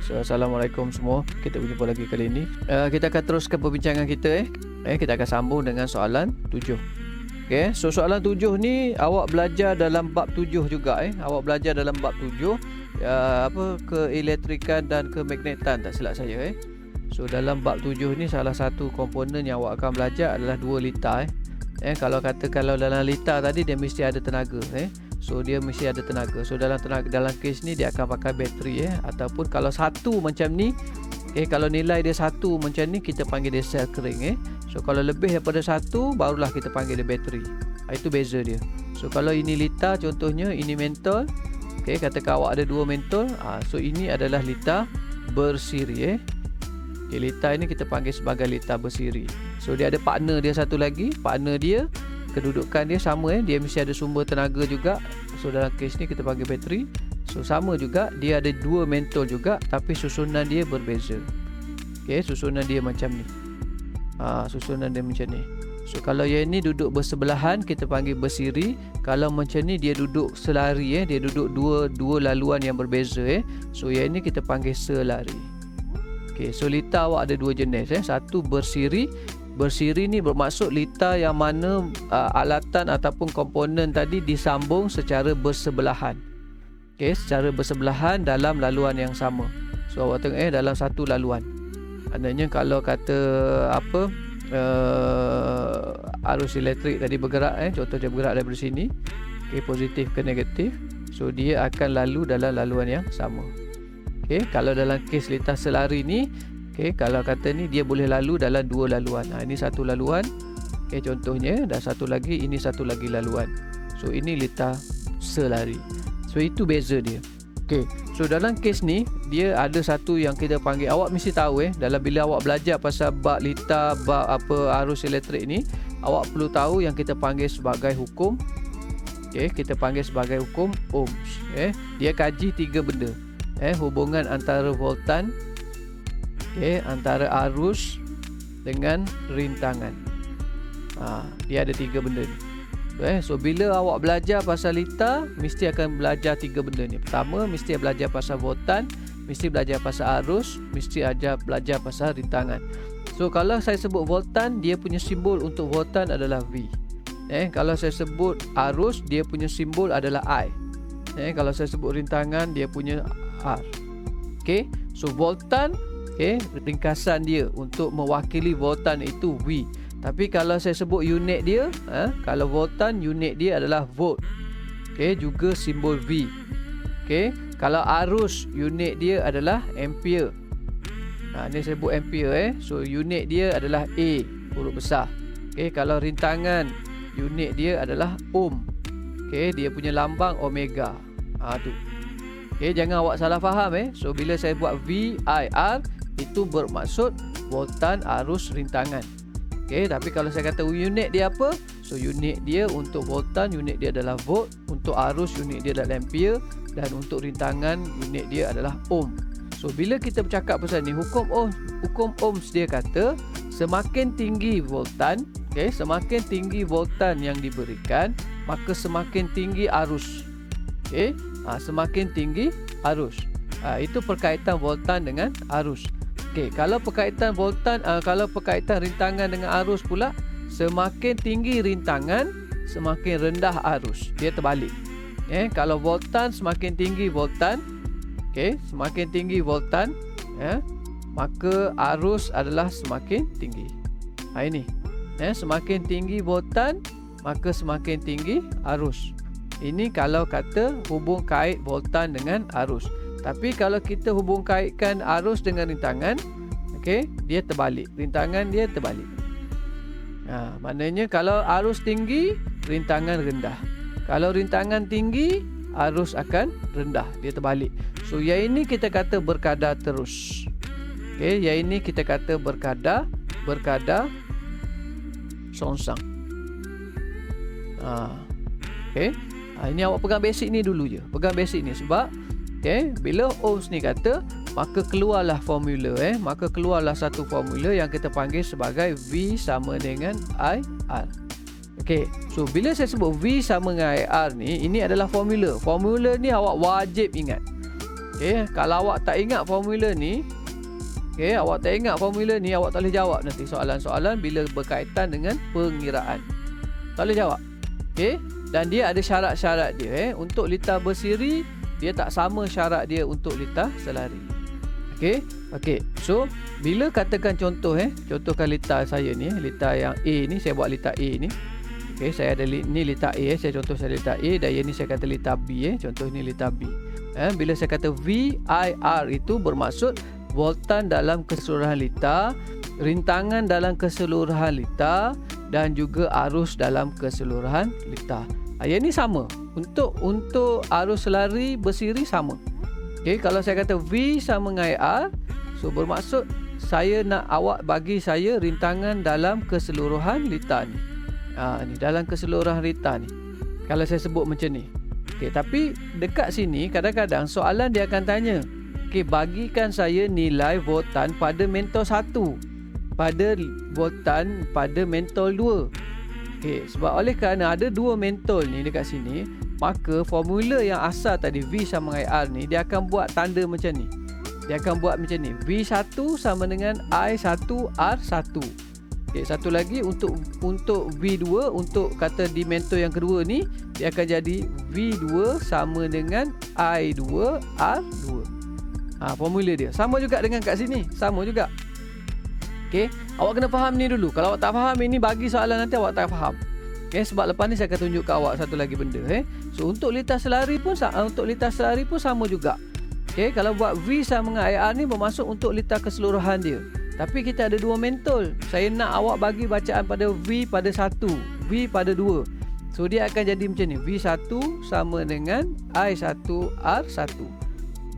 So, Assalamualaikum semua. Kita berjumpa lagi kali ini. Kita akan teruskan perbincangan kita. Kita akan sambung dengan soalan 7. Okay, so soalan 7 ni awak belajar dalam bab 7 juga. Awak belajar dalam bab 7 keelektrikan dan kemagnetan, tak silap saya. So dalam bab 7 ni salah satu komponen yang awak akan belajar adalah 2 litar. Kalau dalam litar tadi dia mesti ada tenaga. So dia mesti ada tenaga. So dalam kes ni dia akan pakai bateri ataupun kalau satu macam ni, kalau nilai dia satu macam ni kita panggil dia sel kering. So kalau lebih daripada satu barulah kita panggil dia bateri. Itu beza dia. So kalau ini litar contohnya, ini mentol. Katakan awak ada 2 mentol. So ini adalah litar bersiri. Litar ini kita panggil sebagai litar bersiri. So dia ada partner dia satu lagi. Partner dia, kedudukan dia sama. Dia mesti ada sumber tenaga juga. So dalam kes ni kita panggil bateri. So sama juga, dia ada 2 mentol juga, tapi susunan dia berbeza. Susunan dia macam ni. Susunan dia macam ni. So kalau yang ni duduk bersebelahan kita panggil bersiri. Kalau macam ni dia duduk selari. Dia duduk dua laluan yang berbeza. So yang ni kita panggil selari. So litar awak ada 2 jenis. Satu bersiri. Bersiri ni bermaksud litar yang mana alatan ataupun komponen tadi disambung secara bersebelahan. Secara bersebelahan dalam laluan yang sama. So awak tengok dalam satu laluan. Maknanya kalau kata arus elektrik tadi bergerak, contoh dia bergerak daripada sini, positif ke negatif. So dia akan lalu dalam laluan yang sama. Kalau dalam kes litar selari ni, kalau kata ni dia boleh lalu dalam 2 laluan. Ini satu laluan, contohnya, dan satu lagi, ini satu lagi laluan. So ini litar selari. So itu beza dia. So dalam kes ni dia ada satu yang kita panggil, awak mesti tahu dalam bila awak belajar pasal bab litar, bab arus elektrik ni, awak perlu tahu yang kita panggil sebagai hukum. Kita panggil sebagai hukum Ohms. Dia kaji 3 benda. Hubungan antara voltan, antara arus dengan rintangan. Dia ada 3 benda ni. So bila awak belajar pasal litar, mesti akan belajar 3 benda ni. Pertama, mesti belajar pasal voltan, mesti belajar pasal arus, mesti belajar pasal rintangan. So kalau saya sebut voltan, dia punya simbol untuk voltan adalah V. Kalau saya sebut arus, dia punya simbol adalah I. Kalau saya sebut rintangan, dia punya R. So voltan, ringkasan dia untuk mewakili voltan itu V. Tapi kalau saya sebut unit dia, kalau voltan, unit dia adalah volt. Juga simbol V. Kalau arus, unit dia adalah ampere. Ini saya sebut ampere. So unit dia adalah A, huruf besar. Kalau rintangan, unit dia adalah ohm. Dia punya lambang omega. Tu. Jangan awak salah faham. So bila saya buat V, I, R, itu bermaksud voltan, arus, rintangan. Tapi kalau saya kata unit dia apa? So unit dia untuk voltan, unit dia adalah volt. Untuk arus, unit dia adalah ampere. Dan untuk rintangan, unit dia adalah ohm. So bila kita bercakap pasal ni, hukum Ohms dia kata semakin tinggi voltan, semakin tinggi voltan yang diberikan, maka semakin tinggi arus. Semakin tinggi arus. Itu perkaitan voltan dengan arus. Kalau perkaitan rintangan dengan arus pula, semakin tinggi rintangan, semakin rendah arus. Dia terbalik. Kalau voltan semakin tinggi voltan, semakin tinggi voltan, maka arus adalah semakin tinggi. Ini. Semakin tinggi voltan, maka semakin tinggi arus. Ini kalau kata hubung kait voltan dengan arus. Tapi kalau kita hubung kaitkan arus dengan rintangan, dia terbalik. Rintangan dia terbalik. Maknanya kalau arus tinggi, rintangan rendah. Kalau rintangan tinggi, arus akan rendah. Dia terbalik. So yang ini kita kata berkadar terus. Yang ini kita kata berkadar songsang. Ini awak pegang basic ni dulu je. Pegang basic ni sebab bila Ohms ni kata, maka keluarlah formula. Maka keluarlah satu formula yang kita panggil sebagai V sama dengan IR. So bila saya sebut V sama dengan IR ni, ini adalah formula. Formula ni awak wajib ingat. Okey, kalau awak tak ingat formula ni, okey, awak tak ingat formula ni, awak tak boleh jawab nanti soalan-soalan bila berkaitan dengan pengiraan. Tak boleh jawab. Okey, dan dia ada syarat-syarat dia. Untuk litar bersiri, dia tak sama syarat dia untuk litar selari. Okey. Okey. So, bila katakan contoh contohkan litar saya ni, litar yang A ni, saya buat litar A ni. Okey, saya ada ni litar A, saya contoh saya litar A, dan yang ni saya kata litar B contoh ni litar B. Bila saya kata VIR itu bermaksud voltan dalam keseluruhan litar, rintangan dalam keseluruhan litar, dan juga arus dalam keseluruhan litar. Yang ni sama. Untuk arus selari bersiri sama. Okey, kalau saya kata V sama dengan IR, so bermaksud saya nak awak bagi saya rintangan dalam keseluruhan litar ni. Ni dalam keseluruhan litar ni. Kalau saya sebut macam ni. Okey, tapi dekat sini kadang-kadang soalan dia akan tanya, okey, bagikan saya nilai voltan pada mentol 1, pada voltan pada mentol 2. Okey, sebab oleh kerana ada dua mentol ni dekat sini, maka formula yang asal tadi V sama dengan IR ni, dia akan buat tanda macam ni. Dia akan buat macam ni. V1 sama dengan I1R1. Okey, satu lagi untuk V2, untuk kata di mentol yang kedua ni, dia akan jadi V2 sama dengan I2R2. Formula dia sama juga dengan kat sini, sama juga. Okey, awak kena faham ni dulu. Kalau awak tak faham ini, bagi soalan nanti awak tak faham. Okey, sebab lepas ni saya akan tunjuk ke awak satu lagi benda. So untuk litar selari pun sama juga. Okey, kalau buat V sama dengan IR ni bermaksud untuk litar keseluruhan dia. Tapi kita ada dua mentol. Saya nak awak bagi bacaan pada V pada 1, V pada 2. So dia akan jadi macam ni. V1 sama dengan I1R1.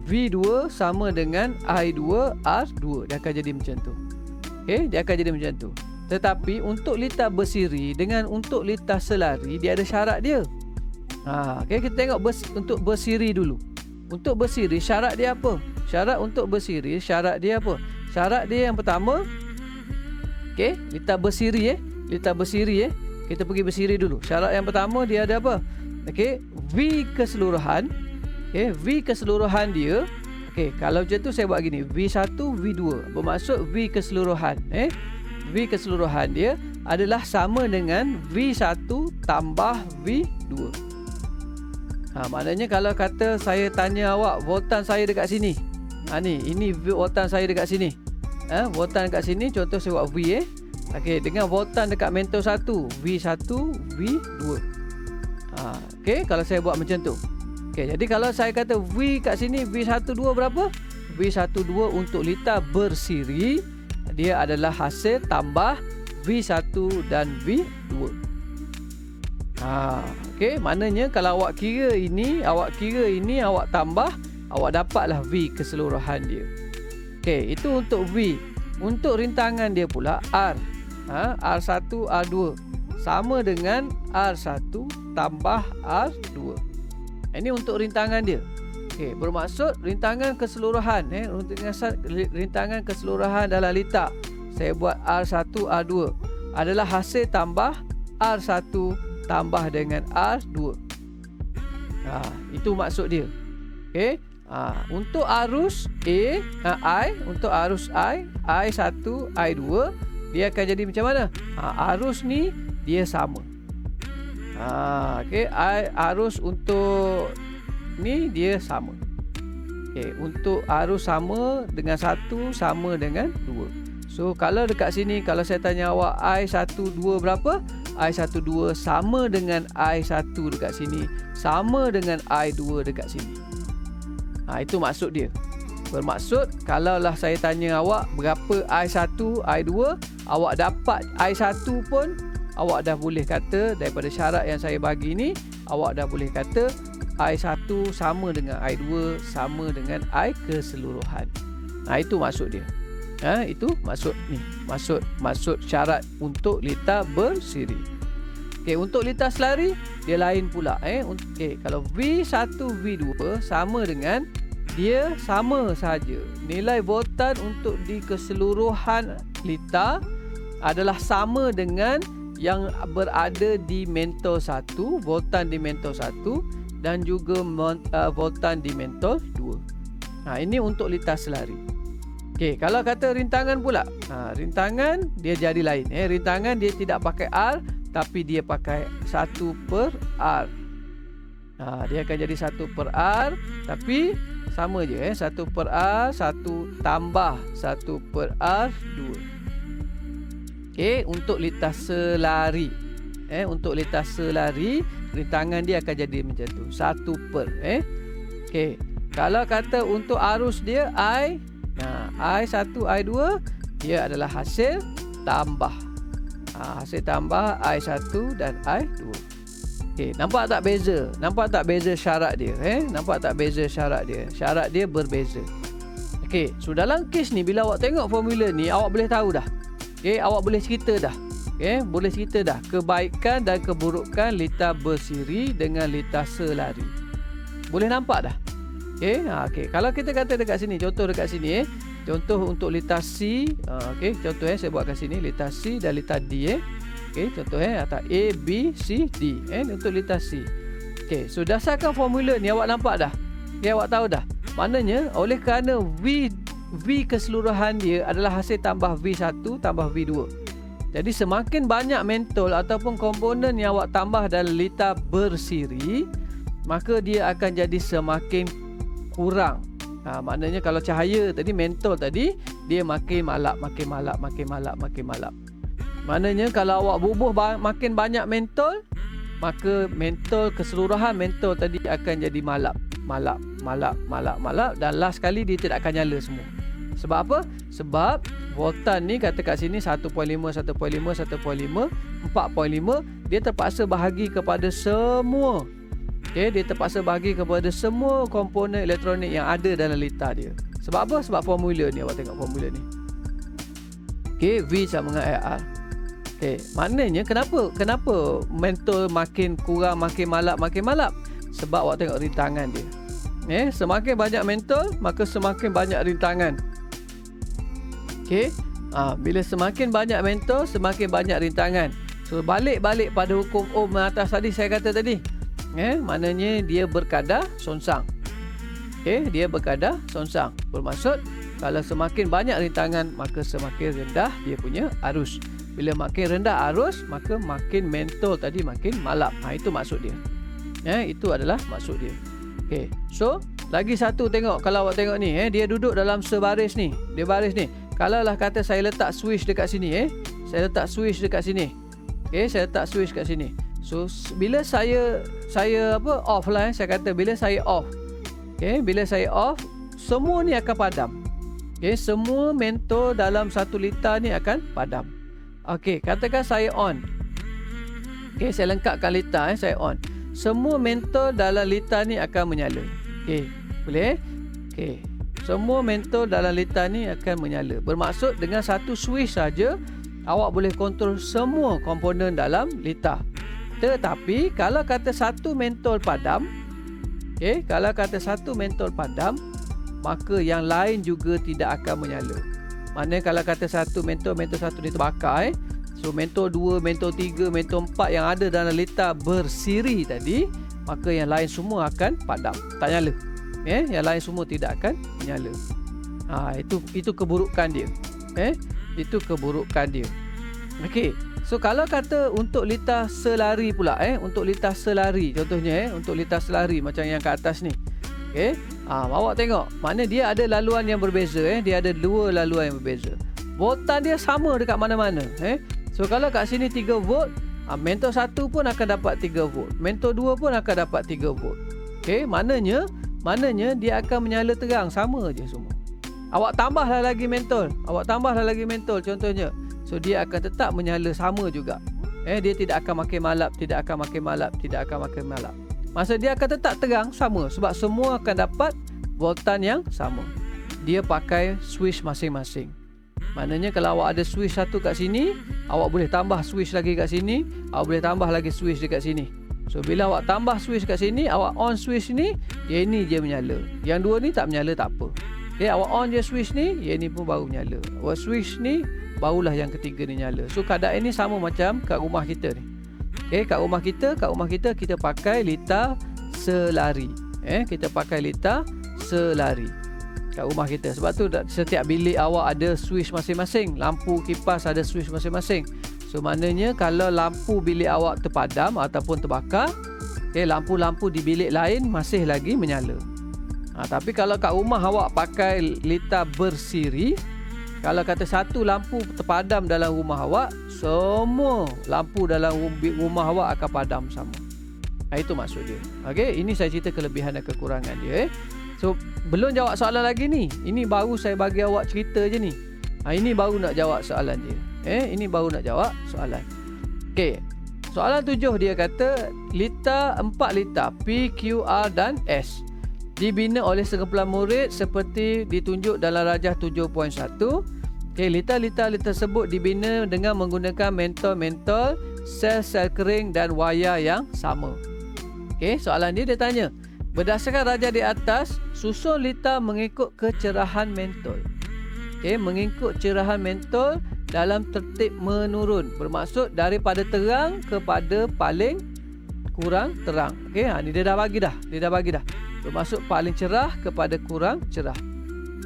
V2 sama dengan I2R2. Dia akan jadi macam tu. Okey, dia akan jadi macam tu. Tetapi untuk litar bersiri dengan untuk litar selari, dia ada syarat dia. Okey, kita tengok untuk bersiri dulu. Untuk bersiri, syarat dia apa? Syarat untuk bersiri, syarat dia apa? Syarat dia yang pertama, okey, litar bersiri litar bersiri kita pergi bersiri dulu. Syarat yang pertama dia ada apa? Okey, V keseluruhan. Okey, V keseluruhan dia. Okey, kalau macam tu saya buat gini, V1, V2. Bermaksud V keseluruhan, V keseluruhan dia adalah sama dengan V1 tambah V2. Maknanya kalau kata saya tanya awak voltan saya dekat sini. Ini voltan saya dekat sini. Voltan dekat sini, contoh saya buat V Okey, dengan voltan dekat mentol 1, V1, V2. Okey, kalau saya buat macam tu. Okey, jadi kalau saya kata V kat sini, V12 berapa? V12 untuk litar bersiri, dia adalah hasil tambah V1 dan V2. Okey, maknanya kalau awak kira ini, awak tambah, awak dapatlah V keseluruhan dia. Okey, itu untuk V. Untuk rintangan dia pula R. R1, R2 sama dengan R1 tambah R2. Ini untuk rintangan dia. Okey, bermaksud rintangan keseluruhan, rintangan keseluruhan dalam litar. Saya buat R1, R2 adalah hasil tambah R1 tambah dengan R2. Itu maksud dia. Okey. Untuk arus untuk arus I1, I2, dia akan jadi macam mana? Arus ni dia sama. Okey, arus untuk ni dia sama. Okey, untuk arus sama dengan 1 sama dengan 2. So kalau dekat sini, kalau saya tanya awak I12 berapa? I12 sama dengan I1 dekat sini, sama dengan I2 dekat sini. Itu maksud dia. Bermaksud kalaulah saya tanya awak berapa I1, I2, awak dapat I1 pun, awak dah boleh kata daripada syarat yang saya bagi ni, awak dah boleh kata I1 sama dengan I2 sama dengan I keseluruhan. Itu maksud dia. Itu maksud ni. Maksud syarat untuk litar bersiri. Okey, untuk litar selari dia lain pula. Okey, kalau V1, V2 sama dengan, dia sama saja. Nilai voltan untuk di keseluruhan litar adalah sama dengan yang berada di mentol 1, voltan di mentol 1 dan juga voltan di mentol 2. Ini untuk litar selari. Okey, kalau kata rintangan pula. Rintangan dia jadi lain. Rintangan dia tidak pakai R, tapi dia pakai 1/R. Dia akan jadi 1/R, tapi sama je. 1/R, 1 tambah 1/R 2. Okey, untuk litar selari. Untuk litar selari, rintangan dia akan jadi macam tu. 1/. Okey, kalau kata untuk arus dia I, I1, I2, dia adalah hasil tambah. Hasil tambah I1 dan I2. Okey, nampak tak beza? Nampak tak beza syarat dia? Nampak tak beza syarat dia? Syarat dia berbeza. Okey, so dalam kes ni bila awak tengok formula ni, awak boleh tahu dah. Okey, awak boleh cerita dah. Boleh cerita dah kebaikan dan keburukan litar bersiri dengan litar selari. Boleh nampak dah. Okey, kalau kita kata dekat sini, contoh dekat sini, contoh untuk litar C, okey, contoh saya buat kat sini litar C dan litar D. Okey, contoh atas A, B, C, D. Untuk litar C. Okey, so dasarkan formula ni awak nampak dah. Awak tahu dah. Maknanya oleh kerana V keseluruhan dia adalah hasil tambah V1 tambah V2. Jadi semakin banyak mentol ataupun komponen yang awak tambah dalam litar bersiri, maka dia akan jadi semakin kurang. Maknanya kalau cahaya tadi, mentol tadi, dia makin malap. Maknanya kalau awak bubuh makin banyak mentol, maka mentol, keseluruhan mentol tadi akan jadi malap, dan last kali dia tidak akan nyala semua. Sebab apa? Sebab voltan ni kata kat sini 1.5, 4.5, dia terpaksa bahagi kepada semua. Dia terpaksa bahagi kepada semua komponen elektronik yang ada dalam litar dia. Sebab apa? Sebab formula ni, awak tengok formula ni. V sama dengan IR. Maknanya kenapa mentol makin kurang, makin malap? Sebab awak tengok rintangan dia. Semakin banyak mentol, maka semakin banyak rintangan. Bila semakin banyak mentol, semakin banyak rintangan. So balik pada hukum Ohm atas tadi saya kata tadi. Maknanya dia berkadar songsang. Dia berkadar songsang. Bermaksud kalau semakin banyak rintangan, maka semakin rendah dia punya arus. Bila makin rendah arus, maka makin mentol tadi makin malap. Itu maksud dia. Itu adalah maksud dia. So lagi satu tengok, kalau awak tengok ni, dia duduk dalam sebaris ni. Dia baris ni. Kalau lah kata saya letak switch dekat sini, saya letak switch dekat sini. Saya letak switch kat sini. So bila saya off lah, saya kata bila saya off. Bila saya off, semua ni akan padam. Semua mentol dalam 1 litar ni akan padam. Katakan saya on. Saya lengkapkan litar, saya on. Semua mentol dalam litar ni akan menyala. Boleh? Semua mentol dalam litar ni akan menyala. Bermaksud dengan satu switch saja awak boleh kontrol semua komponen dalam litar. Tetapi kalau kata satu mentol padam, kalau kata satu mentol padam, maka yang lain juga tidak akan menyala. Maknanya kalau kata satu mentol satu ni terbakar, so mentol 2, mentol 3, mentol 4 yang ada dalam litar bersiri tadi, maka yang lain semua akan padam, tak nyala. Yang lain semua tidak akan menyala. Itu keburukan dia. Itu keburukan dia. So kalau kata untuk litar selari pula, untuk litar selari contohnya, untuk litar selari macam yang kat atas ni. Awak tengok, makna dia ada laluan yang berbeza, dia ada 2 laluan yang berbeza. Voltan dia sama dekat mana-mana. So kalau kat sini 3 volt, mentol 1 pun akan dapat 3 volt. Mentol 2 pun akan dapat 3 volt. Maknanya dia akan menyala terang, sama je semua. Awak tambahlah lagi mentol, contohnya. So dia akan tetap menyala sama juga. Dia tidak akan makin malap, Maksud dia akan tetap terang sama, sebab semua akan dapat voltan yang sama. Dia pakai switch masing-masing. Maknanya kalau awak ada switch satu kat sini, awak boleh tambah switch lagi kat sini, awak boleh tambah lagi switch dekat sini. So bila awak tambah switch kat sini, awak on switch ni, yang ni je menyala. Yang 2 ni tak menyala, tak apa. Awak on je switch ni, yang ni pun baru menyala. Awak switch ni, barulah yang ketiga ni nyala. So keadaan ni sama macam kat rumah kita ni. Kat rumah kita kita pakai litar selari. Kita pakai litar selari. kat rumah kita. Sebab tu setiap bilik awak ada switch masing-masing, lampu kipas ada switch masing-masing. So maknanya kalau lampu bilik awak terpadam ataupun terbakar, lampu-lampu di bilik lain masih lagi menyala. Tapi kalau kat rumah awak pakai litar bersiri, kalau kata satu lampu terpadam dalam rumah awak, semua lampu dalam rumah awak akan padam sama. Itu maksud dia. Okey, ini saya cerita kelebihan dan kekurangan dia. So, belum jawab soalan lagi ni. Ini baru saya bagi awak cerita je ni. Ini baru nak jawab soalan dia. Ini baru nak jawab soalan. Okey. Soalan 7 dia kata 4 litar P, Q, R dan S dibina oleh sekumpulan murid seperti ditunjuk dalam rajah 7.1. Litar-litar tersebut dibina dengan menggunakan mentol-mentol, sel-sel kering dan wayar yang sama. Soalan dia tanya, berdasarkan rajah di atas, susun litar mengikut kecerahan mentol. Mengikut cerahan mentol dalam tertib menurun, bermaksud daripada terang kepada paling kurang terang. Ni dia dah bagi dah. Bermaksud paling cerah kepada kurang cerah.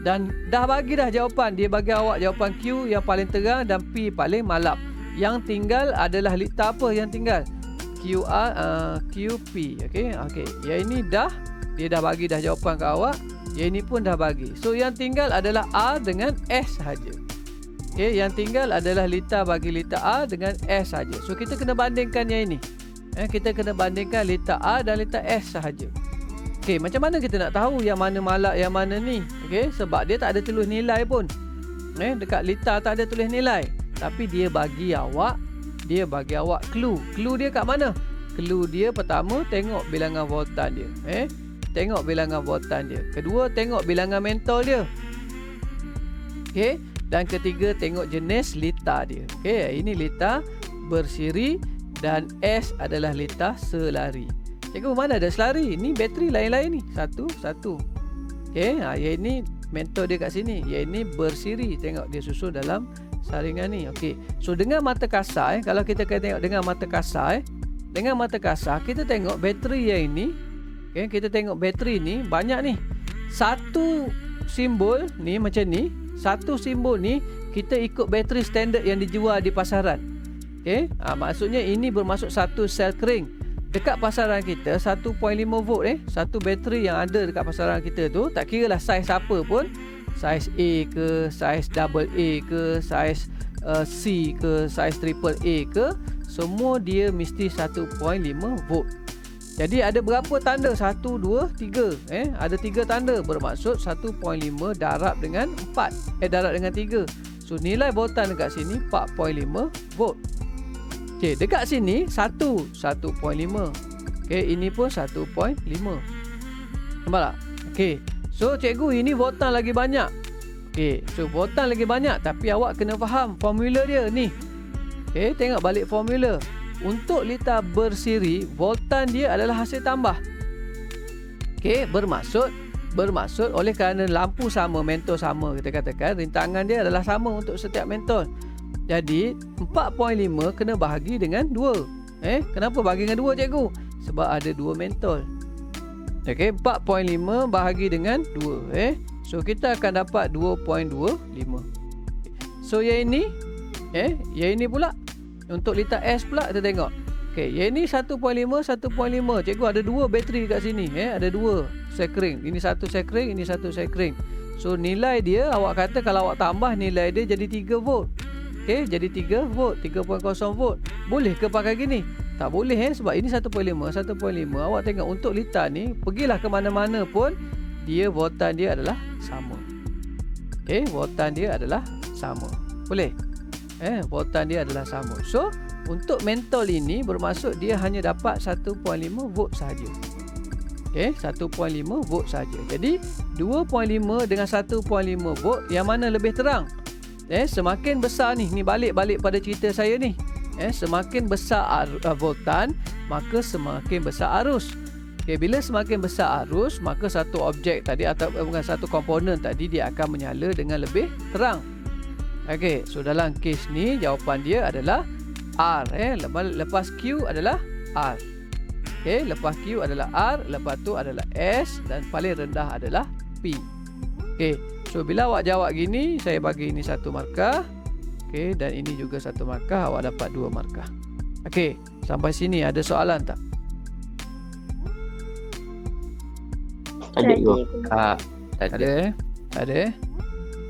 Dan dah bagi dah jawapan. Dia bagi awak jawapan Q yang paling terang dan P paling malap. Yang tinggal adalah litar apa yang tinggal? QP. Yang ini dia dah bagi dah jawapan ke awak. Yang ini pun dah bagi. So yang tinggal adalah R dengan S sahaja. Yang tinggal adalah litar bagi litar R dengan S sahaja. So kita kena bandingkan yang ini. Kita kena bandingkan litar R dan litar S sahaja. Macam mana kita nak tahu yang mana malap yang mana ni? Sebab dia tak ada tulis nilai pun. Dekat litar tak ada tulis nilai. Tapi dia bagi awak clue. Clue dia kat mana? Clue dia pertama tengok bilangan voltan dia. Tengok bilangan voltan dia. Kedua tengok bilangan mentol dia. Dan ketiga tengok jenis litar dia. Ini litar bersiri dan S adalah litar selari. Cikgu, mana ada selari? Ni bateri lain-lain ni. Satu. Yang ini mentol dia kat sini. Yang ini bersiri. Tengok dia susun dalam saringan ni. So dengan mata kasar, kalau kita tengok dengan mata kasar, kita tengok bateri yang ini. Kita tengok bateri ni banyak ni. Satu simbol ni macam ni. Satu simbol ni kita ikut bateri standard yang dijual di pasaran. Maksudnya ini bermaksud satu sel kering. Dekat pasaran kita 1.5 volt satu bateri yang ada dekat pasaran kita tu, tak kira lah saiz apa pun, saiz A ke, saiz AA ke, saiz C ke, saiz AAA ke, semua dia mesti 1.5 volt. Jadi ada berapa tanda? 1, 2, 3. Ada 3 tanda, bermaksud 1.5 darab dengan 4. Darab dengan 3. So nilai voltan dekat sini 4.5 volt. Dekat sini 1.5. Ini pun 1.5. Nampak tak? So cikgu, ini voltan lagi banyak. So voltan lagi banyak, tapi awak kena faham formula dia ni. Tengok balik formula. Untuk litar bersiri, voltan dia adalah hasil tambah. Bermaksud oleh kerana lampu sama, mentol sama, kita katakan rintangan dia adalah sama untuk setiap mentol. Jadi 4.5 kena bahagi dengan 2. Kenapa bahagi dengan 2 cikgu? Sebab ada 2 mentol. 4.5 bahagi dengan 2. So kita akan dapat 2.25. So yang ini pula untuk litar S pula kita tengok. Yang ini 1.5. Cikgu ada 2 bateri kat sini. Ada 2 sel kering. Ini satu sel kering, ini satu sel kering. So nilai dia, awak kata kalau awak tambah nilai dia jadi 3 volt. Jadi 3 volt, 3.0 volt. Boleh ke pakai gini? Tak boleh sebab ini 1.5. Awak tengok untuk litar ni, pergilah ke mana-mana pun, dia voltan dia adalah sama. Voltan dia adalah sama. Boleh? Voltan dia adalah sama. So, untuk mentol ini bermaksud dia hanya dapat 1.5 volt saja. 1.5 volt saja. Jadi 2.5 dengan 1.5 volt, yang mana lebih terang? Semakin besar ni balik pada cerita saya ni. Semakin besar voltan, maka semakin besar arus. Bila semakin besar arus, maka satu objek tadi atau bukan satu komponen tadi dia akan menyala dengan lebih terang. So dalam kes ni jawapan dia adalah R. Lepas Q adalah R. Lepas Q adalah R, lepas tu adalah S dan paling rendah adalah P. Okey, so bila awak jawab gini, saya bagi ini 1 markah. Okey, dan ini juga 1 markah, awak dapat 2 markah. Okey, sampai sini ada soalan tak? Ada juga. Ada. Ada.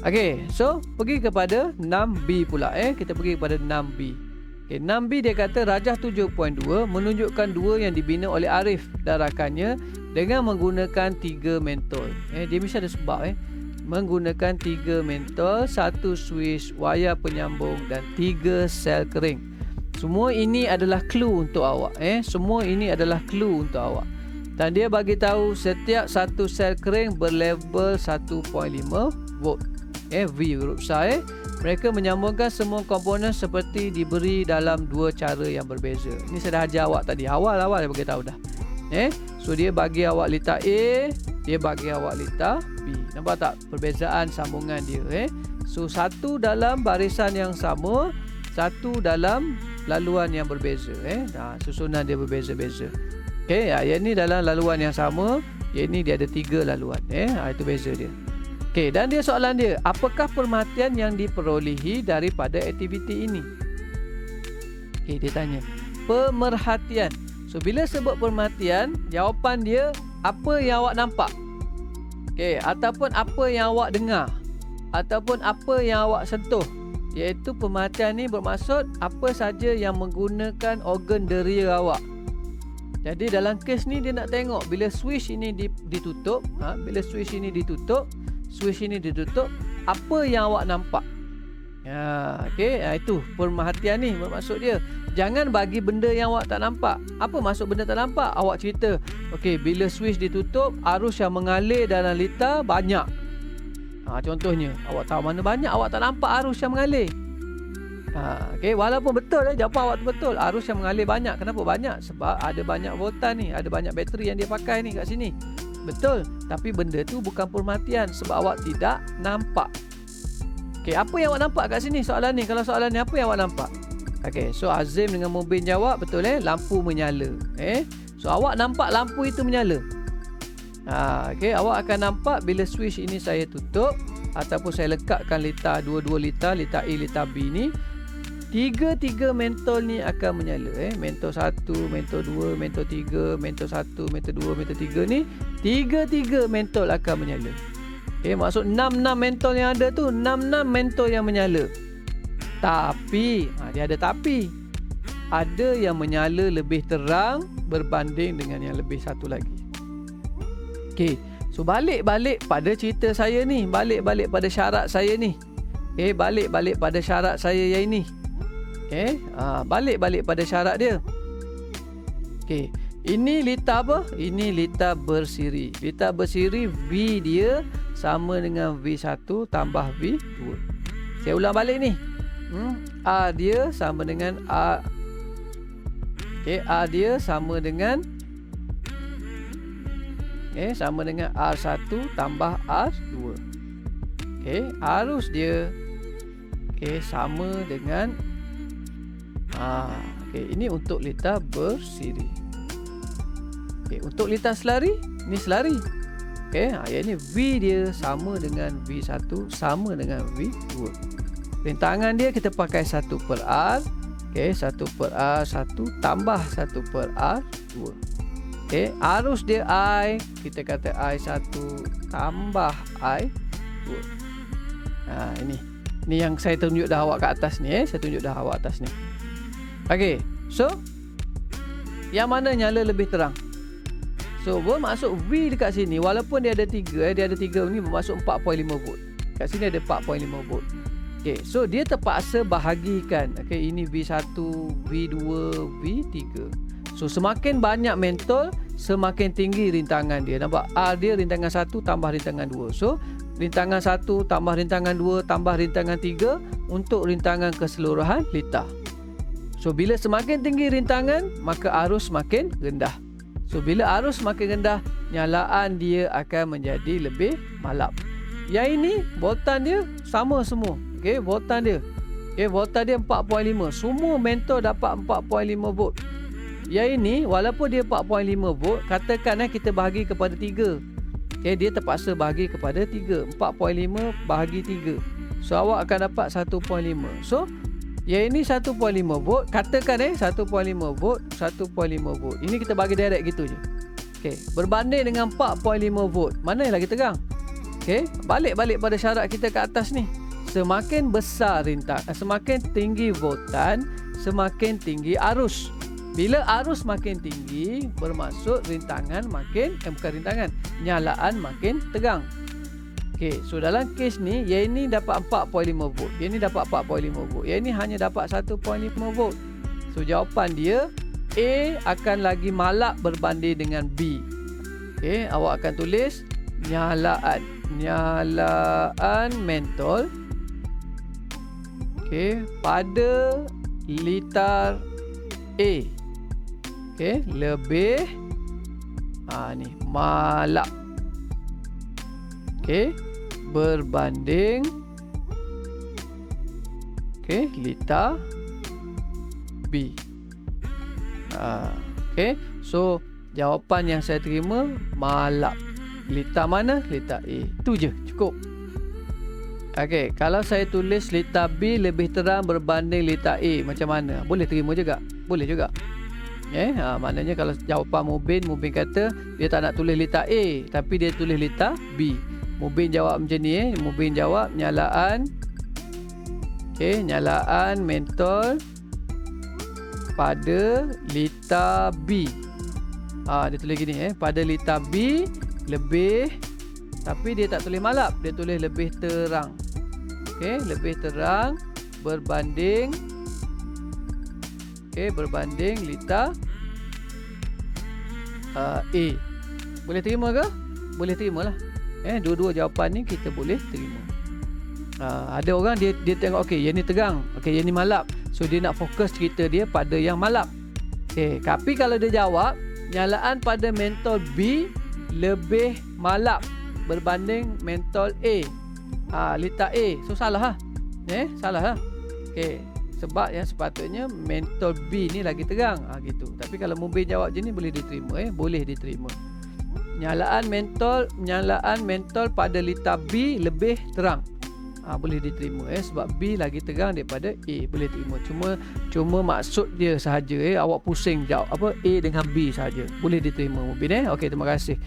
Okey, so pergi kepada 6B pula kita pergi kepada 6B. Okey, 6B dia kata rajah 7.2 menunjukkan 2 yang dibina oleh Arif dan rakannya dengan menggunakan 3 mentol. Dia mesti ada sebab menggunakan 3 mentol, 1 switch, wayar penyambung dan 3 sel kering. Semua ini adalah clue untuk awak Semua ini adalah clue untuk awak. Dan dia bagi tahu setiap satu sel kering berlabel 1.5 volt. V huruf besar Mereka menyambungkan semua komponen seperti diberi dalam 2 cara yang berbeza. Ini saya dah ajar awak tadi. Awal-awal dia bagi tahu dah. So dia bagi awak letak A, dia bagi awak letak B. Nampak tak perbezaan sambungan dia So satu dalam barisan yang sama, satu dalam laluan yang berbeza susunan dia berbeza-beza. Yang ni dalam laluan yang sama, yang ni dia ada 3 laluan itu beza dia. Dan dia soalan dia, apakah pemerhatian yang diperolehi daripada aktiviti ini? Dia tanya, pemerhatian. So bila sebut pemerhatian, jawapan dia apa yang awak nampak. Ataupun apa yang awak dengar, ataupun apa yang awak sentuh. Iaitu pemerhatian ni bermaksud apa saja yang menggunakan organ deria awak. Jadi dalam kes ni dia nak tengok bila switch ini ditutup, bila switch ini ditutup, apa yang awak nampak. Itu pemerhatian ni bermaksud dia. Jangan bagi benda yang awak tak nampak. Apa maksud benda tak nampak? Awak cerita, bila switch ditutup, arus yang mengalir dalam litar banyak. Contohnya, awak tahu mana banyak, awak tak nampak arus yang mengalir. Walaupun betul jawapan awak tu betul, arus yang mengalir banyak. Kenapa banyak? Sebab ada banyak voltan ni, ada banyak bateri yang dia pakai ni kat sini. Betul, tapi benda tu bukan pemerhatian sebab awak tidak nampak. Apa yang awak nampak kat sini soalan ni? Kalau soalan ni apa yang awak nampak? So Azim dengan Mubin jawab betul lampu menyala. So awak nampak lampu itu menyala. Awak akan nampak bila switch ini saya tutup ataupun saya lekatkan litar, dua-dua litar, litar A, litar B ni, tiga mentol ni akan menyala. Mentol 1, mentol 2, mentol 3, mentol 1, mentol 2, mentol 3 ni, tiga mentol akan menyala. Maksud 6 mentol yang ada tu, 6 mentol yang menyala. Tapi, dia ada tapi. Ada yang menyala lebih terang berbanding dengan yang lebih satu lagi. So balik-balik pada cerita saya ni, balik-balik pada syarat saya ni. Balik-balik pada syarat saya yang ini. Balik-balik pada syarat dia. Ini litar apa? Ini litar bersiri. Litar bersiri, V dia sama dengan V1 tambah V2. Saya ulang balik ni. A dia sama dengan A. A dia sama dengan sama dengan R1 tambah R2. Arus dia sama dengan ini untuk litar bersiri. Untuk litar selari, ni selari. Yang ni V dia sama dengan V1 sama dengan V2. Rintangan dia kita pakai 1 per R. 1 per R1 tambah 1 per R2. Arus dia I, kita kata I1 tambah I2. Ini yang saya tunjuk dah awak kat atas ni. Saya tunjuk dah awak atas ni. So yang mana nyala lebih terang? So bermaksud V dekat sini, walaupun dia ada 3, dia ada 3 ni bermaksud 4.5 volt. Kat sini ada 4.5 volt. So dia terpaksa bahagikan. Ini V1, V2, V3. So semakin banyak mentol, semakin tinggi rintangan dia. Nampak? R dia rintangan 1 tambah rintangan 2. So rintangan 1 tambah rintangan 2 tambah rintangan 3 untuk rintangan keseluruhan litar. So bila semakin tinggi rintangan, maka arus semakin rendah. So bila arus semakin rendah, nyalaan dia akan menjadi lebih malap. Yang ini voltan dia sama semua. Voltan dia. Voltan dia 4.5. Semua mentol dapat 4.5 volt. Yang ini walaupun dia 4.5 volt, katakan kita bahagi kepada 3. Okay, dia terpaksa bahagi kepada 3. 4.5 bahagi 3. So awak akan dapat 1.5. So yang ini 1.5 volt. Katakan 1.5 volt, 1.5 volt. Ini kita bagi direct gitu je. Okay, berbanding dengan 4.5 volt. Mana yang lagi tegang? Okay, balik pada syarat kita ke atas ni. Semakin besar semakin tinggi voltan, semakin tinggi arus. Bila arus makin tinggi, bermaksud rintangan makin, bukan rintangan, nyalaan makin tegang. Okay, so dalam kes ni, yang ini dapat 4.5 volt, yang ini dapat 4.5 volt, yang ini hanya dapat 1.5 volt. So jawapan dia, A akan lagi malap berbanding dengan B. Okay, awak akan tulis nyalaan mentol, okay, pada litar A, okay, lebih ni malap, okay, berbanding, okay, litar B. Okay, so jawapan yang saya terima malap. Litar mana? Litar A. Itu je, cukup. Okay, kalau saya tulis litar B lebih terang berbanding litar A, macam mana? Boleh terima juga? Boleh juga. Maknanya kalau jawapan Mubin kata dia tak nak tulis litar A, tapi dia tulis litar B. Mubin jawab macam ni. Mubin jawab nyalaan, okay, nyalaan mentol pada litar B. Dia tulis gini, pada litar B lebih, tapi dia tak tulis malap, dia tulis lebih terang. Okay, lebih terang berbanding, okay, berbanding litar A. Boleh terima ke? Boleh terima lah. Dua-dua jawapan ni kita boleh terima. Ada orang dia tengok, okay, yang ni tegang, okay, yang ni malap, so dia nak fokus cerita dia pada yang malap. Okay, tapi kalau dia jawab nyalaan pada mentol B lebih malap berbanding mentol A, litar A, so salah lah. Salah lah. Okay, sebab yang sepatutnya mentol B ni lagi terang, gitu. Tapi kalau Mubin jawab je ni boleh diterima, boleh diterima. Nyalaan mentol pada litar B lebih terang, boleh diterima, sebab B lagi terang daripada A, boleh terima. Cuma maksud dia sahaja, awak pusing jawab apa A dengan B sahaja, boleh diterima Mubin. Okey, terima kasih.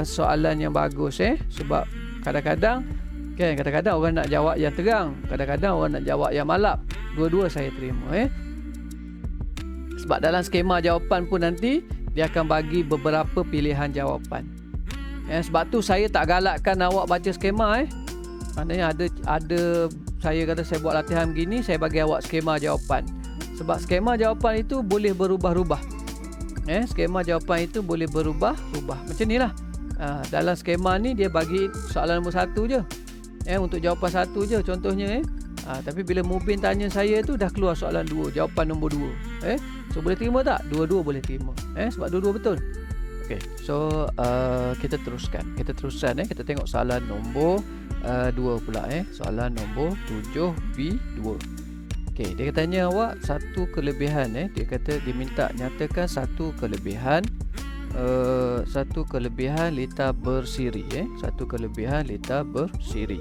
Soalan yang bagus, sebab kadang-kadang orang nak jawab yang terang, kadang-kadang orang nak jawab yang malap. Dua-dua saya terima. Sebab dalam skema jawapan pun nanti dia akan bagi beberapa pilihan jawapan. Sebab tu saya tak galakkan awak baca skema. Maknanya ada saya kata saya buat latihan begini, saya bagi awak skema jawapan. Sebab skema jawapan itu boleh berubah-ubah. Skema jawapan itu boleh berubah-ubah. Macam ni lah. Dalam skema ni dia bagi soalan nombor 1 je. Untuk jawapan 1 je contohnya. Tapi bila Mubin tanya saya tu dah keluar soalan 2, jawapan nombor 2. So boleh terima tak? Dua-dua boleh terima. Sebab dua-dua betul. Okay, so kita teruskan. Kita tengok soalan nombor 2 pula. Soalan nombor 7B2. Okay, dia tanya awak satu kelebihan. Dia kata dia minta nyatakan satu kelebihan litar bersiri. Satu kelebihan litar bersiri.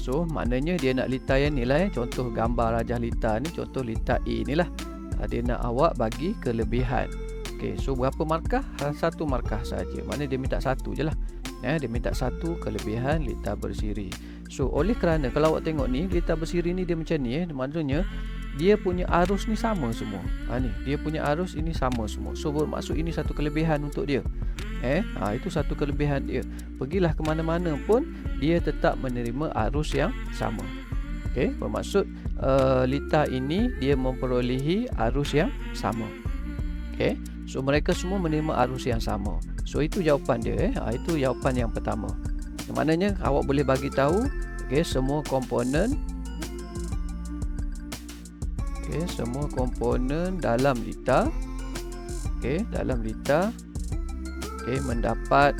So maknanya dia nak litar yang ni lah. Contoh gambar rajah litar ni, contoh litar A ni lah. Dia nak awak bagi kelebihan. Okay, so berapa markah? Satu markah saja. Maknanya dia minta satu je lah. Dia minta satu kelebihan litar bersiri. So oleh kerana kalau awak tengok ni, litar bersiri ni dia macam ni. Maksudnya dia punya arus ni sama semua. Ni dia punya arus ini sama semua. So bermaksud ini satu kelebihan untuk dia. Itu satu kelebihan dia. Pergilah ke mana-mana pun dia tetap menerima arus yang sama. Okay, bermaksud litar ini dia memperolehi arus yang sama. Okay, so mereka semua menerima arus yang sama. So itu jawapan dia. Itu jawapan yang pertama. Maknanya awak boleh bagi tahu, okay, semua komponen, okay, semua komponen dalam litar, okay, dalam litar, okay, mendapat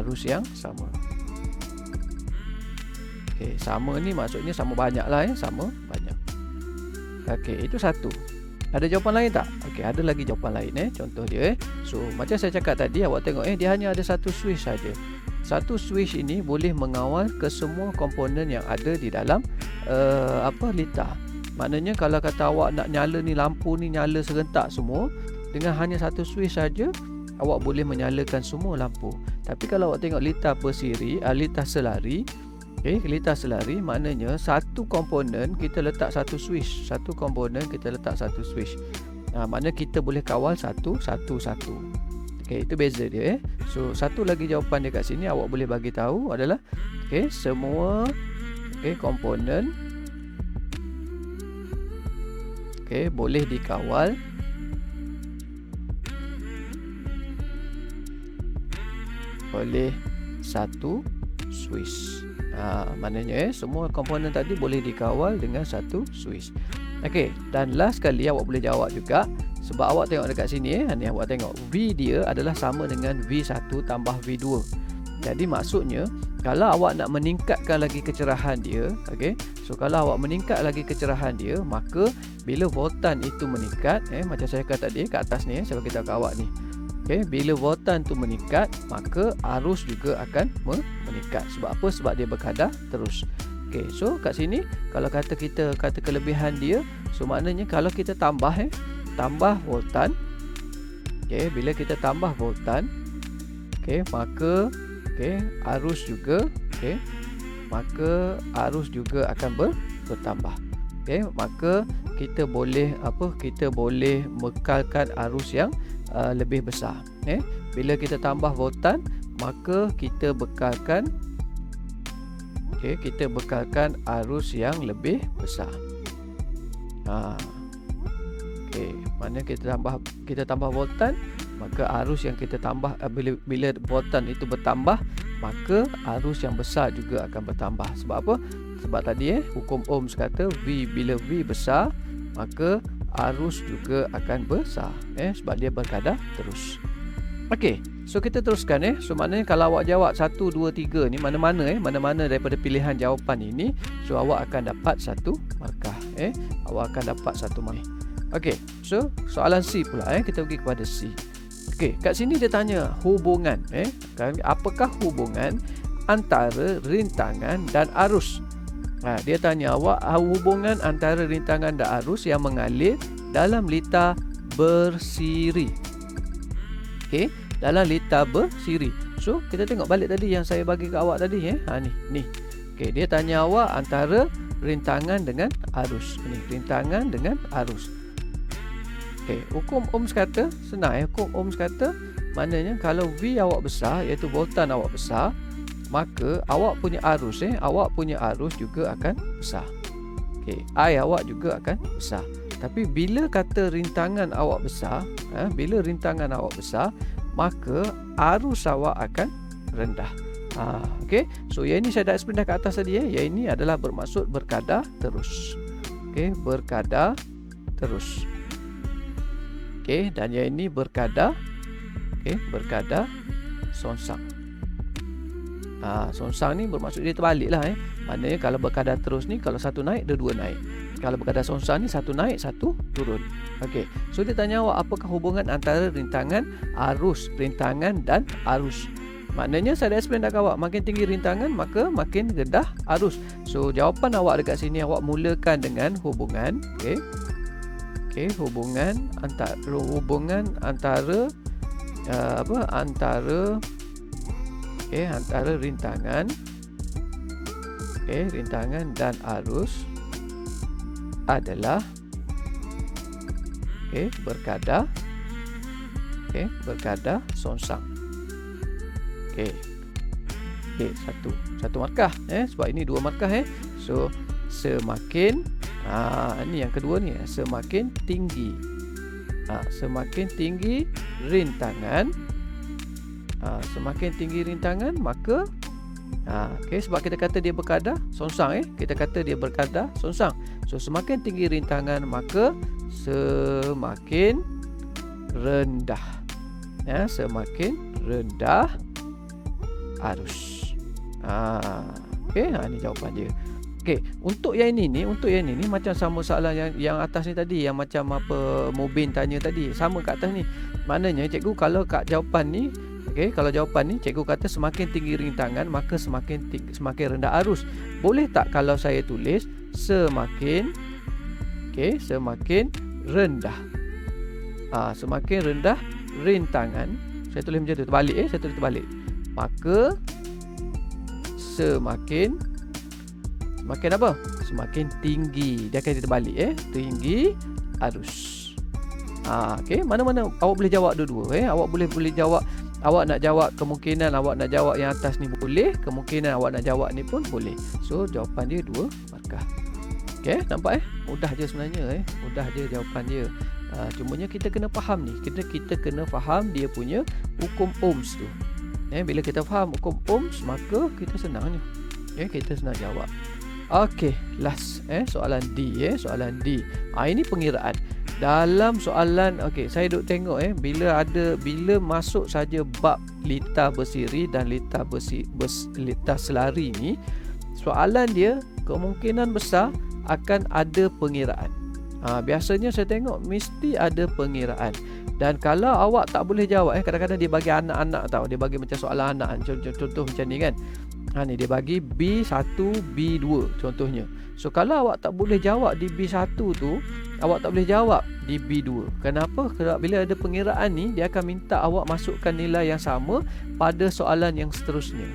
arus yang sama. Okay, sama ni maksudnya sama banyak lah. Sama banyak. Okay, itu satu. Ada jawapan lain tak? Okey, ada lagi jawapan lain contoh dia So macam saya cakap tadi, awak tengok dia hanya ada satu switch saja. Satu switch ini boleh mengawal ke semua komponen yang ada di dalam litar. Maknanya kalau kata awak nak nyala ni, lampu ni nyala serentak semua, dengan hanya satu switch saja awak boleh menyalakan semua lampu. Tapi kalau awak tengok litar bersiri, litar selari, litar selari maknanya satu komponen kita letak satu switch, satu komponen kita letak satu switch. Maknanya kita boleh kawal satu. Itu beza dia. So satu lagi jawapan dia kat sini awak boleh bagi tahu adalah semua komponen boleh dikawal oleh satu switch. Maknanya semua komponen tadi boleh dikawal dengan satu switch. Dan last kali awak boleh jawab juga, sebab awak tengok dekat sini ni awak tengok V dia adalah sama dengan V1 tambah V2. Jadi maksudnya kalau awak nak meningkatkan lagi kecerahan dia, so kalau awak meningkat lagi kecerahan dia, maka bila voltan itu meningkat, macam saya kata tadi kat atas ni, saya bagi tahu kat awak ni. Bila voltan tu meningkat, maka arus juga akan meningkat. Sebab apa? Sebab dia berkadar terus. So kat sini kalau kata kita kata kelebihan dia, so maknanya kalau kita tambah voltan, bila kita tambah voltan, maka arus juga maka arus juga akan bertambah. Maka kita boleh mekalkan arus yang lebih besar. Bila kita tambah voltan, maka kita bekalkan arus yang lebih besar. Mana kita tambah voltan, maka arus yang kita tambah bila voltan itu bertambah, maka arus yang besar juga akan bertambah. Sebab apa? Sebab tadi hukum Ohms kata bila V besar, maka arus juga akan besar. Sebab dia berkadar terus. So kita teruskan. So maknanya kalau awak jawab 1, 2, 3 ni mana-mana daripada pilihan jawapan ini, so awak akan dapat satu markah. Awak akan dapat satu markah. So soalan C pula. Kita pergi kepada C. Kat sini dia tanya hubungan. Apakah hubungan antara rintangan dan arus? Dia tanya awak hubungan antara rintangan dan arus yang mengalir dalam litar bersiri. Dalam litar bersiri. So kita tengok balik tadi yang saya bagi ke awak tadi. Ni. Dia tanya awak antara rintangan dengan arus. Rintangan dengan arus. Hukum Ohms kata senang. Hukum Ohms kata maknanya kalau V awak besar, iaitu voltan awak besar, maka awak punya arus juga akan besar. I awak juga akan besar. Tapi bila kata rintangan awak besar, maka arus awak akan rendah. So yang ini saya dah explain dah kat atas tadi. Yang ini adalah bermaksud berkadar terus. Berkadar terus. Dan yang ini berkadar songsang. Songsang ni bermaksud dia terbalik lah. Maknanya kalau berkadar terus ni, kalau satu naik, dua naik. Kalau berkadar songsang ni, satu naik, satu turun. So dia tanya awak apakah hubungan antara rintangan dan arus. Maknanya saya dah explain dah kat awak, makin tinggi rintangan maka makin rendah arus. So jawapan awak dekat sini, awak mulakan dengan hubungan. Hubungan antara antara rintangan dan arus adalah berkadar songsang. Satu markah. Sebab ini dua markah. So semakin ini yang kedua ni, semakin tinggi rintangan, maka sebab kita kata dia berkadar songsang. Kita kata dia berkadar songsang. So semakin tinggi rintangan, maka semakin rendah arus. Ini jawapan dia. Okey, untuk yang ini ni macam sama soalan yang atas ni tadi, yang macam apa Mubin tanya tadi, sama kat atas ni. Maknanya cikgu kalau kat jawapan ni, okey, kalau jawapan ni cikgu kata semakin tinggi rintangan maka semakin rendah arus. Boleh tak kalau saya tulis semakin rendah. Semakin rendah rintangan. Saya tulis macam tu, terbalik saya tulis terbalik. Maka semakin apa? Semakin tinggi. Dia akan terbalik tinggi arus. Okey, mana-mana awak boleh jawab dua-dua Awak boleh jawab, awak nak jawab kemungkinan awak nak jawab yang atas ni boleh, kemungkinan awak nak jawab ni pun boleh. So jawapan dia 2 markah. Okey, nampak mudah je sebenarnya mudah je jawapan dia. Cumanya kita kena faham ni. Kita kena faham dia punya hukum Ohms tu. Bila kita faham hukum Ohms, maka kita senang je. Kita senang jawab. Okey, last soalan D soalan D. Ini pengiraan. Dalam soalan saya duk tengok bila masuk saja bab litar bersiri dan litar selari ni, soalan dia kemungkinan besar akan ada pengiraan. Biasanya saya tengok mesti ada pengiraan. Dan kalau awak tak boleh jawab kadang-kadang dia bagi anak-anak tau. Dia bagi macam soalan anak. Contoh macam ni kan. Ni dia bagi B1, B2 contohnya. So kalau awak tak boleh jawab di B1 tu, awak tak boleh jawab di B2. Kenapa? Kerana bila ada pengiraan ni, dia akan minta awak masukkan nilai yang sama pada soalan yang seterusnya.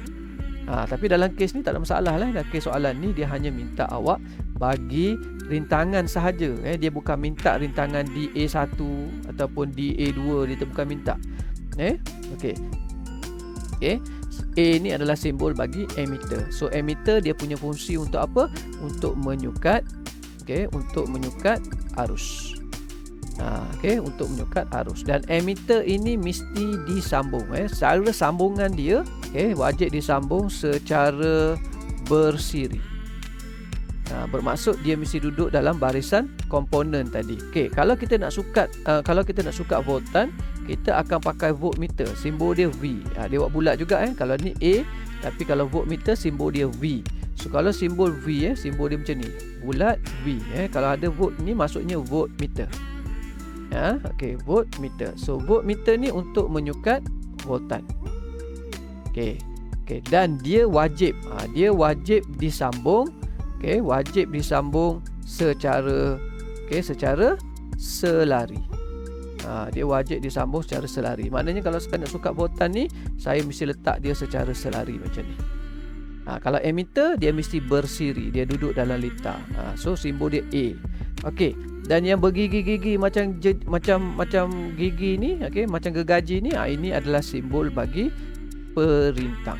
Tapi dalam kes ni tak ada masalah lah. Dalam kes soalan ni dia hanya minta awak bagi rintangan sahaja. Dia bukan minta rintangan di A1 ataupun di A2. Dia bukan minta. Okey. A ni adalah simbol bagi emitter. So emitter dia punya fungsi untuk apa? Untuk menyukat untuk menyukat arus. Untuk menyukat arus. Dan emitter ini mesti disambung. Cara sambungan dia wajib disambung secara bersiri. Bermaksud dia mesti duduk dalam barisan komponen tadi. Kalau kita nak sukat voltan, kita akan pakai voltmeter. Simbol dia V. Dia buat bulat juga Kalau ni A, tapi kalau voltmeter simbol dia V. So kalau simbol V simbol dia macam ni. Bulat V. Kalau ada volt ni maksudnya voltmeter. Voltmeter. So voltmeter ni untuk menyukat voltan. Dan dia wajib disambung. Wajib disambung secara selari. Dia wajib disambung secara selari. Maknanya kalau saya nak sukat voltan ni, saya mesti letak dia secara selari macam ni. Kalau emitter, dia mesti bersiri. Dia duduk dalam litar. So simbol dia A. Dan yang bergigi-gigi macam gigi ni, macam gergaji ni, ini adalah simbol bagi perintang.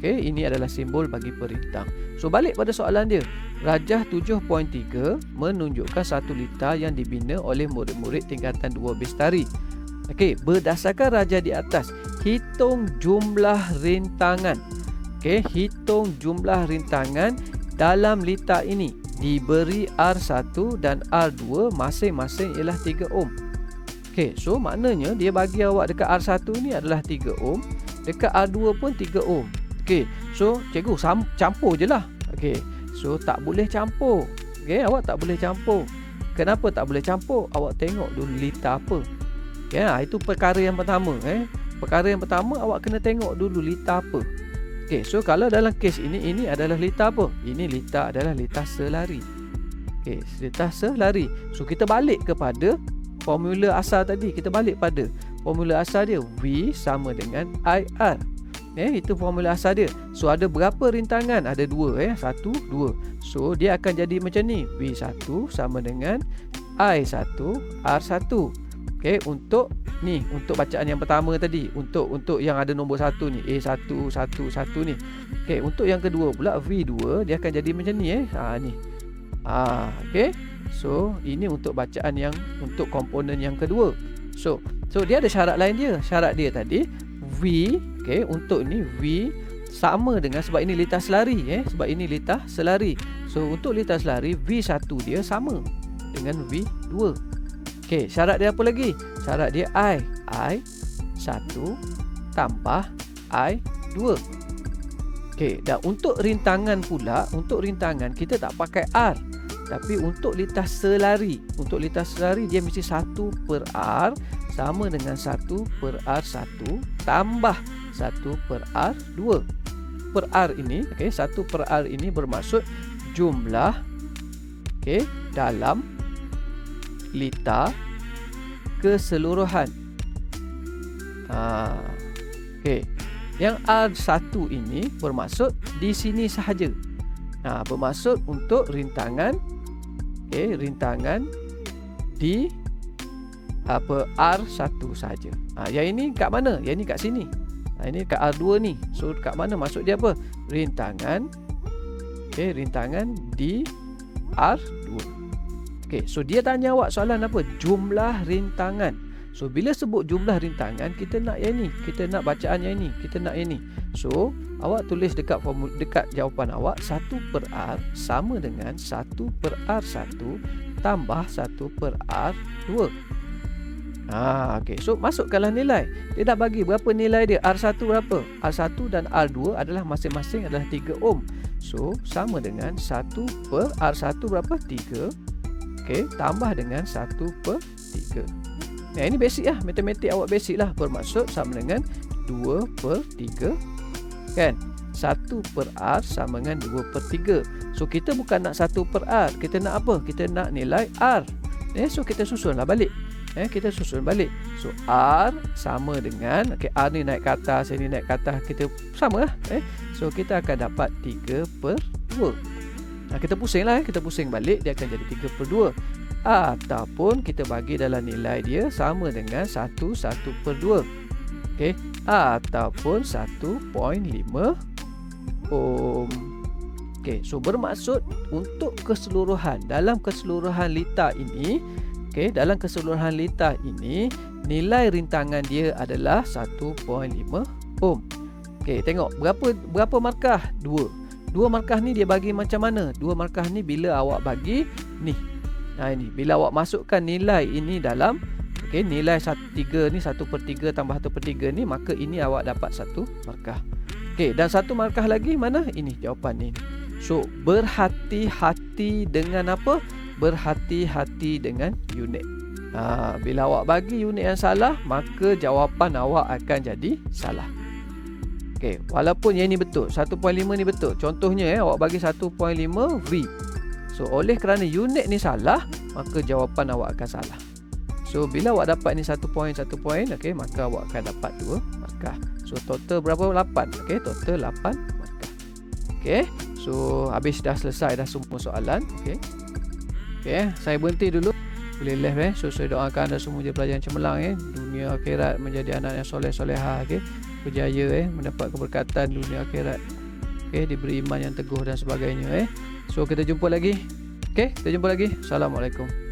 Ini adalah simbol bagi perintang. So balik pada soalan dia. Rajah 7.3 menunjukkan satu litar yang dibina oleh murid-murid tingkatan 2 Bestari. Berdasarkan rajah di atas, hitung jumlah rintangan. Hitung jumlah rintangan dalam litar ini. Diberi R1 dan R2 masing-masing ialah 3 ohm. So maknanya dia bagi awak dekat R1 ni adalah 3 ohm, dekat R2 pun 3 ohm. So cikgu campur je lah. So tak boleh campur. Awak tak boleh campur. Kenapa tak boleh campur? Awak tengok dulu litar apa. Itu perkara yang pertama. Perkara yang pertama awak kena tengok dulu litar apa. So kalau dalam kes ini adalah litar apa? Ini litar adalah litar selari. Litar selari. So kita balik kepada formula asal tadi. Kita balik pada formula asal dia. V sama dengan IR. Itu formula asal dia. So ada berapa rintangan? Ada 2 1, 2. So dia akan jadi macam ni. V1 sama dengan I1 R1. Untuk ni, untuk bacaan yang pertama tadi, untuk yang ada nombor 1 ni, A1 1 1 ni. Untuk yang kedua pula V2 dia akan jadi macam ni ni. So ini untuk bacaan yang untuk komponen yang kedua. So dia ada syarat lain dia. Syarat dia tadi V, untuk ni V sama dengan, sebab ini litar selari sebab ini litar selari. So untuk litar selari V1 dia sama dengan V2. Syarat dia apa lagi? Syarat dia I1 tambah I2. Okey, dan untuk rintangan pula, untuk rintangan kita tak pakai R. Tapi untuk litas selari, dia mesti 1/R sama dengan 1/R1 tambah 1/R2. Per R ini, okey, 1/R ini bermaksud jumlah, okey, dalam lita keseluruhan. Okey. Yang R1 ini bermaksud di sini sahaja. Bermaksud untuk rintangan, okey, rintangan di R1 sahaja. Yang ini kat mana? Yang ini kat sini. Ini kat R2 ni. So kat mana maksud dia apa? Rintangan, okey, rintangan di R2. Okey, so dia tanya awak soalan apa? Jumlah rintangan. So bila sebut jumlah rintangan, kita nak yang ni, kita nak bacaan yang ni, kita nak yang ni. So awak tulis dekat jawapan awak 1/R sama dengan 1/R1 tambah 1/R2. Okey, so masukkanlah nilai. Dia dah bagi berapa nilai dia? R1 berapa? R1 dan R2 adalah masing-masing adalah 3 ohm. So sama dengan 1/R1 berapa? 3. Okey, tambah dengan 1/3. Ini basic lah, matematik awak basic lah. Bermaksud sama dengan 2/3, kan? 1/R sama dengan 2/3. So kita bukan nak 1/R, kita nak apa? Kita nak nilai R. So kita susunlah balik. Kita susun balik. So R sama dengan, okay, R ni naik ke atas, ini naik ke atas, kita sama lah. So kita akan dapat 3/2. Kita pusing lah, kita pusing balik, dia akan jadi 3/2. Ataupun kita bagi dalam nilai dia sama dengan 1/2. Okey, ataupun 1.5 ohm. Okey, so bermaksud untuk keseluruhan, dalam keseluruhan lita ini, okey, dalam keseluruhan lita ini nilai rintangan dia adalah 1.5 ohm. Okey, tengok berapa markah? 2. 2 markah ni dia bagi macam mana? 2 markah ni bila awak bagi ni. Ini bila awak masukkan nilai ini dalam, okey, nilai 3 ni 1/3 tambah 1/3 ni, maka ini awak dapat 1 markah. Okey, dan 1 markah lagi mana? Ini jawapan ni. So berhati-hati dengan apa? Berhati-hati dengan unit. Bila awak bagi unit yang salah, maka jawapan awak akan jadi salah. Okey, walaupun yang ni betul, 1.5 ni betul. Contohnya awak bagi 1.5 V. So oleh kerana unit ni salah, maka jawapan awak akan salah. So bila awak dapat ni 1 poin, okey, maka awak akan dapat 2 markah. So total berapa? 8. Okey, total 8 markah. Okey, so habis dah selesai dah semua soalan. Okey. Okey, saya berhenti dulu. Boleh live So saya doakan anda semua je pelajar yang cemerlang dunia akhirat, menjadi anak yang soleh-solehah, okey. Berjaya mendapat keberkatan dunia akhirat. Okey, diberi iman yang teguh dan sebagainya. So kita jumpa lagi. Okey, kita jumpa lagi. Assalamualaikum.